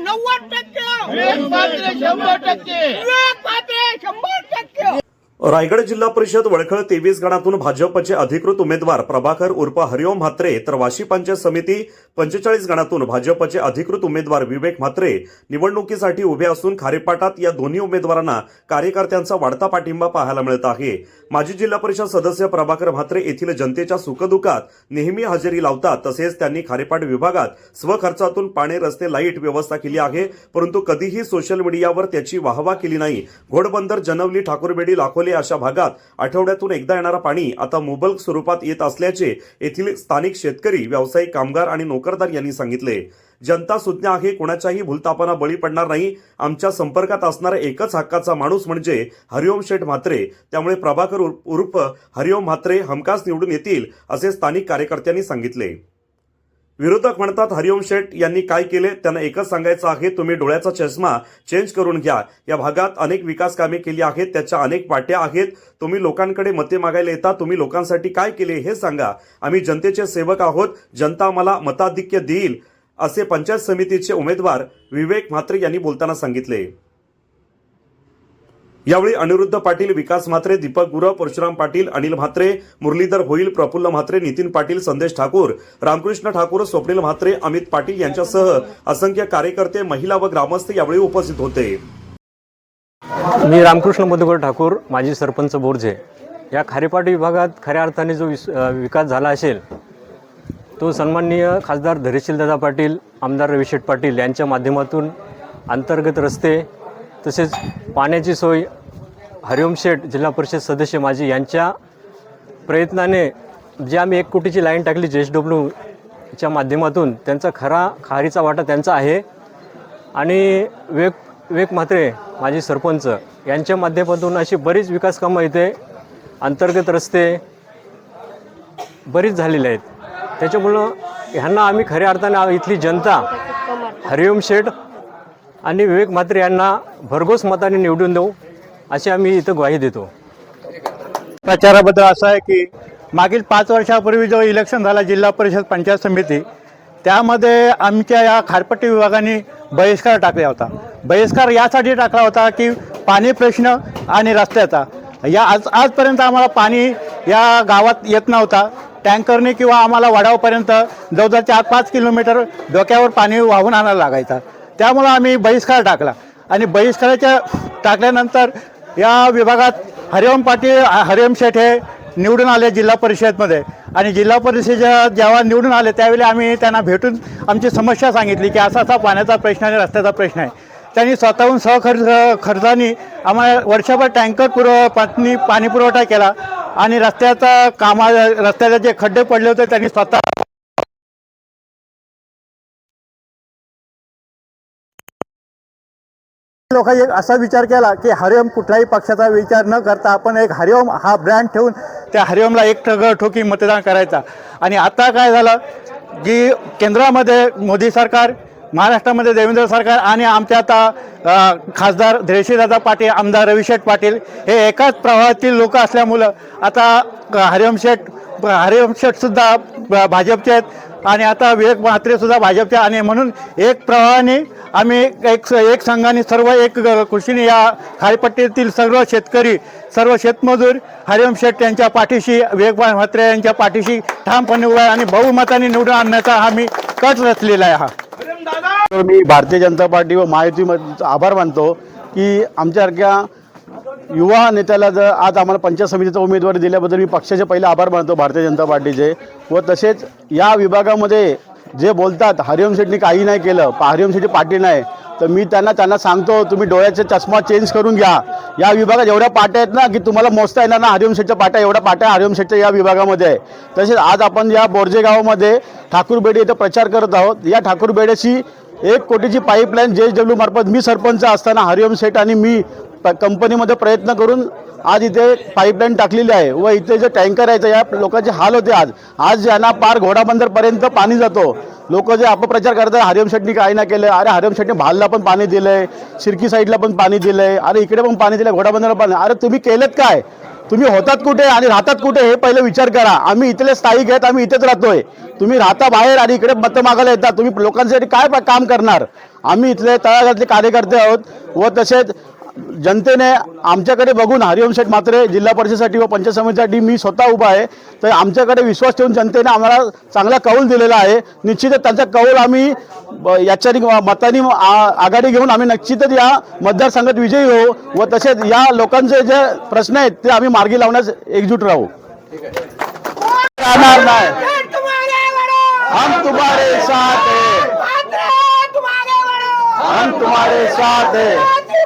90%, विवेक पात्रे 100%, विवेक पात्रे 100%। रायगड जिल्हा परिषद वडखळ 23 गणातून भाजपचे अधिकृत उमेदवार प्रभाकर उर्फ हरिओम म्हात्रे तर वाशी पंचायत समिती 45 गणातून भाजपचे अधिकृत उमेदवार विवेक म्हात्रे निवडणुकीसाठी उभे असून खारेपाटात या दोन्ही उमेदवारांना कार्यकर्त्यांचा वाढता पाठिंबा पाहायला मिळत आहे। माजी जिल्हा परिषद सदस्य प्रभाकर म्हात्रे येथील जनतेच्या सुखदुःखात नेहमी हजेरी लावतात। तसेच त्यांनी खारेपाट विभागात स्वखर्चातून पाणी, रस्ते, लाईट व्यवस्था केली आहे, परंतु कधीही सोशल मीडियावर त्याची वाहवा केली नाही। घोडबंदर, जनवली, ठाकूरबेडी, लाखोली अशा भागात आठवड्यातून एकदा येणारा पाणी आता मुबलक स्वरूपात येत असल्याचे येथील स्थानिक शेतकरी, व्यावसायिक, कामगार आणि नोकरदार यांनी सांगितले। जनता सुज्ञ आहे, कोणाच्याही भूलतापांना बळी पडणार नाही। आमच्या संपर्कात असणारा एकच हक्काचा माणूस म्हणजे हरिओम शेठ म्हात्रे, त्यामुळे प्रभाकर उर्फ हरिओम म्हात्रे हमखास निवडून येतील असे स्थानिक कार्यकर्त्यांनी सांगितले। विरोधक म्हणतात हरिओम शेठ यांनी काय केले, त्यांना एकच सांगायचं आहे, तुम्ही डोळ्याचा चष्मा चेंज करून घ्या। या भागात अनेक विकास कामे केली आहेत, त्याच्या अनेक पाट्या आहेत। तुम्ही लोकांकडे मते मागायला येता, तुम्ही लोकांसाठी काय केले हे सांगा। आम्ही जनतेचे सेवक आहोत, जनता आम्हाला मताधिक्य देईल असे पंचायत समितीचे उमेदवार विवेक म्हात्रे यांनी बोलताना सांगितले। यावेळी अनिरुद्ध पाटील, विकास म्हात्रे, दीपक गुरव, परशुराम पाटील, अनिल म्हात्रे, मुरलीधर होईल, प्रफुल्ल म्हात्रे, नितीन पाटील, संदेश ठाकूर, रामकृष्ण ठाकूर, स्वप्नील म्हात्रे, अमित पाटील यांच्यासह असंख्य कार्यकर्ते, महिला व ग्रामस्थ यावेळी उपस्थित होते। मी रामकृष्ण मधुकर ठाकूर, माजी सरपंच बोरजे। या खारेपाट विभागात खऱ्या अर्थाने जो विकास झाला असेल तो सन्माननीय खासदार धैर्यशीलदादा पाटील, आमदार रविशेठ पाटील यांच्या माध्यमातून अंतर्गत रस्ते तसेच पाण्याची सोय हरिओम शेठ जिल्हा परिषद सदस्य माजी यांच्या प्रयत्नाने जे आम्ही 1 कोटीची लाईन टाकली JSW माध्यमातून त्यांचा खारीचा वाटा त्यांचा आहे। आणि विवेक म्हात्रे माजी सरपंच यांच्या माध्यमातून अशी बरीच विकास कामं इथे अंतर्गत रस्ते बरीच झालेले आहेत। त्याच्यामुळं ह्यांना आम्ही खऱ्या अर्थाने इथली जनता हरिओम शेठ आणि विवेक म्हात्रे यांना भरघोस मताने निवडून देऊ अशी आम्ही इथं ग्वाही देतो। प्रचाराबद्दल असं आहे की मागील 5 वर्षापूर्वी जो इलेक्शन झाला जिल्हा परिषद पंचायत समिती, त्यामध्ये आमच्या या खारपट्टी विभागाने बहिष्कार टाकला होता। बहिष्कार यासाठी टाकला होता की पाणी प्रश्न आणि रस्त्याचा आजपर्यंत आम्हाला पाणी या गावात येत नव्हता। टँकरने किंवा आम्हाला वडावपर्यंत जवळजवळ 4-5 किलोमीटर डोक्यावर पाणी वाहून आणायला लागायचा। त्यामुळे आम्ही बहिष्कार टाकला आणि बहिष्काराच्या टाकल्यानंतर या विभागात हरिओम शेठ हे निवडून आले जिल्हा परिषदमध्ये। आणि जिल्हा परिषदेच्या जेव्हा निवडून आले त्यावेळी आम्ही त्यांना भेटून आमची समस्या सांगितली की असा पाण्याचा प्रश्न आणि रस्त्याचा प्रश्न आहे। त्यांनी स्वतःहून खर्चाने आम्हाला वर्षभर टँकर पाणी पुरवठा केला आणि रस्त्याचे जे खड्डे पडले होते त्यांनी स्वतः लोकांनी असा विचार केला की हरिओम कुठल्याही पक्षाचा विचार न करता आपण एक हरिओम हा ब्रँड ठेवून त्या हरिओमला एक ठोकी मतदान करायचा। आणि आता काय झालं की केंद्रामध्ये मोदी सरकार, महाराष्ट्रामध्ये देवेंद्र सरकार आणि आमच्या आता खासदार धैर्यशीलदादा पाटील, आमदार रविशेठ पाटील हे एकाच प्रवाहातील लोक असल्यामुळं आता हरिओम शेठसुद्धा भाजपचे आहेत आणि आता विवेक म्हात्रेसुद्धा भाजपचे। आणि म्हणून एक प्रवाहाने आम्ही एक संघाने सर्व एक कृषीने या खारेपट्टीतील सर्व शेतकरी, सर्व शेतमजूर हरिओम शेठ यांच्या पाठीशी, विवेक म्हात्रे यांच्या पाठीशी ठामपणे उभा आहे आणि बहुमताने निवडून आणण्याचा आम्ही कट रचलेला आहे। मी भारतीय जनता पार्टी व महायुतीमध्ये आभार मानतो की आमच्यासारख्या युवा नेत्याला जर आज आम्हाला पंचायत समितीचा उमेदवारी दिल्याबद्दल मी पक्षाचे पहिले आभार मानतो भारतीय जनता पार्टीचे। व तसेच या विभागामध्ये जे बोलतात हरिओम शेठनी काही नाही केलं, हरिओम शेठी पाटील नाही, तर मी त्यांना सांगतो तुम्ही डोळ्याचा चष्मा चेंज करून घ्या। या विभागात एवढ्या पाट्या आहेत ना की तुम्हाला मोजता येणार ना हरिओम शेठच्या पाट्या, एवढ्या पाट्या हरिओम शेठच्या या विभागामध्ये आहे। तसेच आज आपण या बोरजे गावामध्ये ठाकूरबेडी इथं प्रचार करत आहोत। या ठाकूरबेडीची 1 कोटीची पाईपलाईन JSW मार्फत मी सरपंच असताना हरिओम शेठ आणि मी कंपनीमध्ये प्रयत्न करून आज इथे पाईपलाईन टाकलेली आहे व इथे जे टँकर आहे या लोकांचे हाल होते. आज यांना पार घोडाबंदरपर्यंत पाणी जातो. लोक जे अपप्रचार करतात हरिओम शेट्टी काय नाही केलं, अरे हरिओम शेट्टी भालला पण पाणी दिलंय, शिर्की साईडला पण पाणी दिलंय, अरे इकडे पण पाणी दिलंय, घोडाबंदरला पाणी. अरे तुम्ही केलेत काय? तुम्ही होतात कुठे आणि राहतात कुठे हे पहिले विचार करा. आम्ही इथले स्थायिक आहेत, आम्ही इथेच राहतोय. तुम्ही राहता बाहेर आणि इकडे मतं मागायला येतात. तुम्ही लोकांसाठी काय काम करणार? आम्ही इथले तळागाळातले कार्यकर्ते आहोत व तसेच जनतेने आमच्याकडे बघून हरिओम शेठ म्हात्रे जिल्हा परिषदेसाठी व पंचायत समितीसाठी मी स्वतः उभा आहे. तर आमच्याकडे विश्वास ठेवून जनतेने आम्हाला चांगला कौल दिलेला आहे. निश्चितच त्यांचा कौल आम्ही याच्यानी मतांनी आघाडी घेऊन आम्ही निश्चितच या मतदारसंघात विजयी होऊ व तसेच या लोकांचे जे प्रश्न आहेत ते आम्ही मार्गी लावण्यास एकजूट राहू. राहणार नाही. हम तुम्हारे साथ हैं, हम तुम्हारे साथ हैं.